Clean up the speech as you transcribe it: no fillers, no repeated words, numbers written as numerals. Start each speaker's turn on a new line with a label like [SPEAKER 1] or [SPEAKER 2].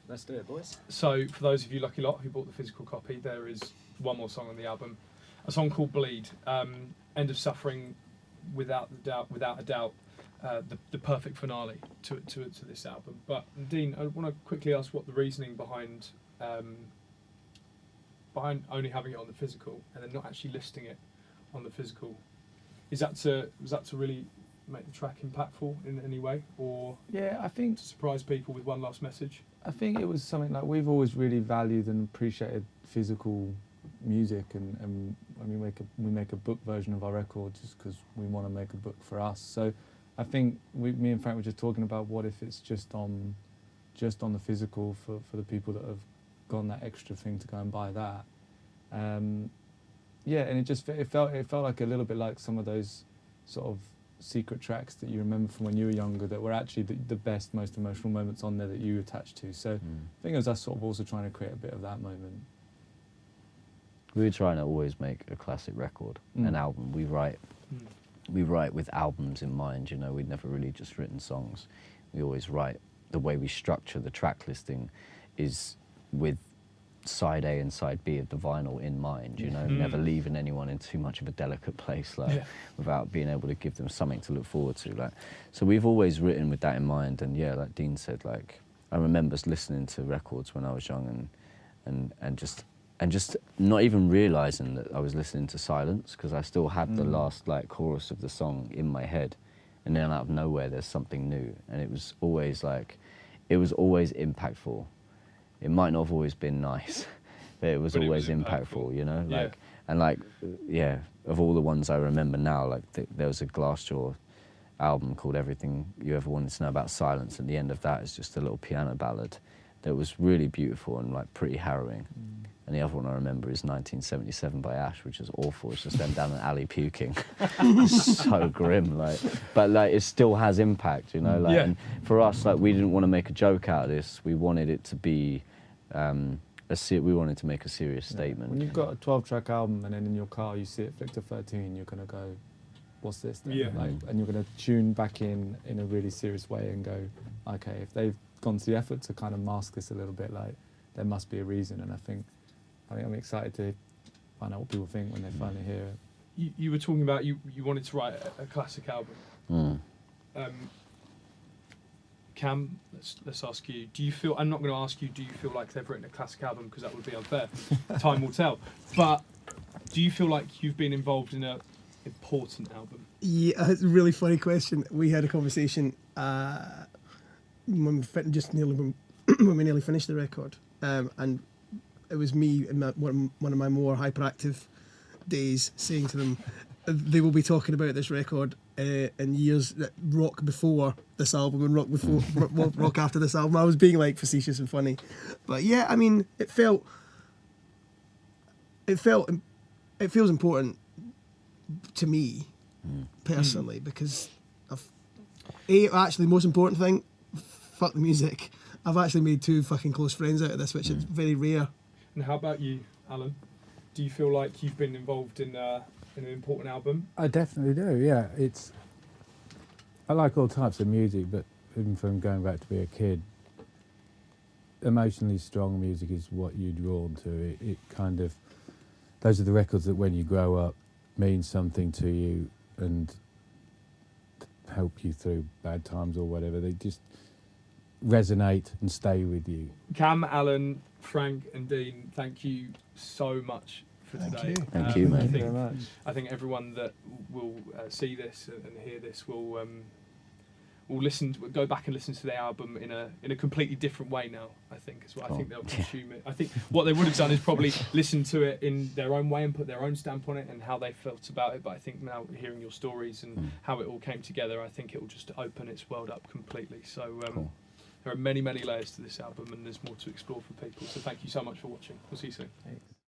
[SPEAKER 1] Let's do it, boys.
[SPEAKER 2] So, for those of you lucky lot who bought the physical copy, there is one more song on the album, a song called "Bleed." End of Suffering, without a doubt, the perfect finale to this album. But Dean, I want to quickly ask what the reasoning behind only having it on the physical and then not actually listing it on the physical. Was that to really make the track impactful in any way, or
[SPEAKER 3] I think
[SPEAKER 2] to surprise people with one last message?
[SPEAKER 3] I think it was something like we've always really valued and appreciated physical music, and we make a book version of our record just because we want to make a book for us. So I think me and Frank were just talking about what if it's just on the physical for the people that have gone that extra thing to go and buy that. And it felt like a little bit like some of those sort of secret tracks that you remember from when you were younger that were actually the best, most emotional moments on there that you attached to. So I think it was us sort of also trying to create a bit of that moment.
[SPEAKER 4] We were trying to always make a classic record, an album. We write with albums in mind, you know. We'd never really just written songs. We always write. The way we structure the track listing is with side A and side B of the vinyl in mind, you know, never leaving anyone in too much of a delicate place, like without being able to give them something to look forward to, like. So we've always written with that in mind, and yeah, like Dean said, like I remember listening to records when I was young, and just not even realizing that I was listening to Silence, because I still had the last like chorus of the song in my head, and then out of nowhere there's something new, and it was always impactful. It might not have always been nice, but it was always impactful, you know? Like, and like, yeah, of all the ones I remember now, like there was a Glassjaw album called Everything You Ever Wanted to Know About Silence, and the end of that is just a little piano ballad that was really beautiful and like pretty harrowing. And the other one I remember is 1977 by Ash, which is awful. It's just them down an alley puking. So grim, like. But like, it still has impact, you know. Like, and for us, like, we didn't want to make a joke out of this. We wanted it to be, we wanted to make a serious statement.
[SPEAKER 3] When you've got a 12-track album and then in your car you see it flick to 13, you're gonna go, "What's this?" Then? Like, and you're gonna tune back in a really serious way and go, "Okay, if they've gone to the effort to kind of mask this a little bit, like, there must be a reason." And I think I'm excited to find out what people think when they finally hear it.
[SPEAKER 2] You were talking about you wanted to write a classic album. Cam, let's ask you. Do you feel? I'm not going to ask you. Do you feel like they've written a classic album, because that would be unfair. Time will tell. But do you feel like you've been involved in an important album?
[SPEAKER 5] Yeah, it's a really funny question. We had a conversation when we nearly finished the record, and it was me in one of my more hyperactive days saying to them, they will be talking about this record in years that rock before this album and rock after this album. I was being like facetious and funny, but yeah, I mean, it feels important to me personally, because actually the most important thing, fuck the music, I've actually made 2 fucking close friends out of this, which is very rare.
[SPEAKER 2] And how about you, Alan? Do you feel like you've been involved in an important album?
[SPEAKER 6] I definitely do, yeah. I like all types of music, but even from going back to be a kid, emotionally strong music is what you're drawn to. It kind of, those are the records that when you grow up mean something to you and help you through bad times or whatever. They just resonate and stay with you.
[SPEAKER 2] Cam, Alan, Frank and Dean, thank you so much for today.
[SPEAKER 4] Thank you, mate.
[SPEAKER 3] Thank you very much.
[SPEAKER 2] I think everyone that will see this and hear this will go back and listen to the album in a completely different way now, I think, as well. I think they'll consume it. I think what they would have done is probably listen to it in their own way and put their own stamp on it and how they felt about it. But I think now, hearing your stories and how it all came together, I think it will just open its world up completely. So there are many, many layers to this album, and there's more to explore for people. So thank you so much for watching. We'll see you soon.
[SPEAKER 3] Thanks.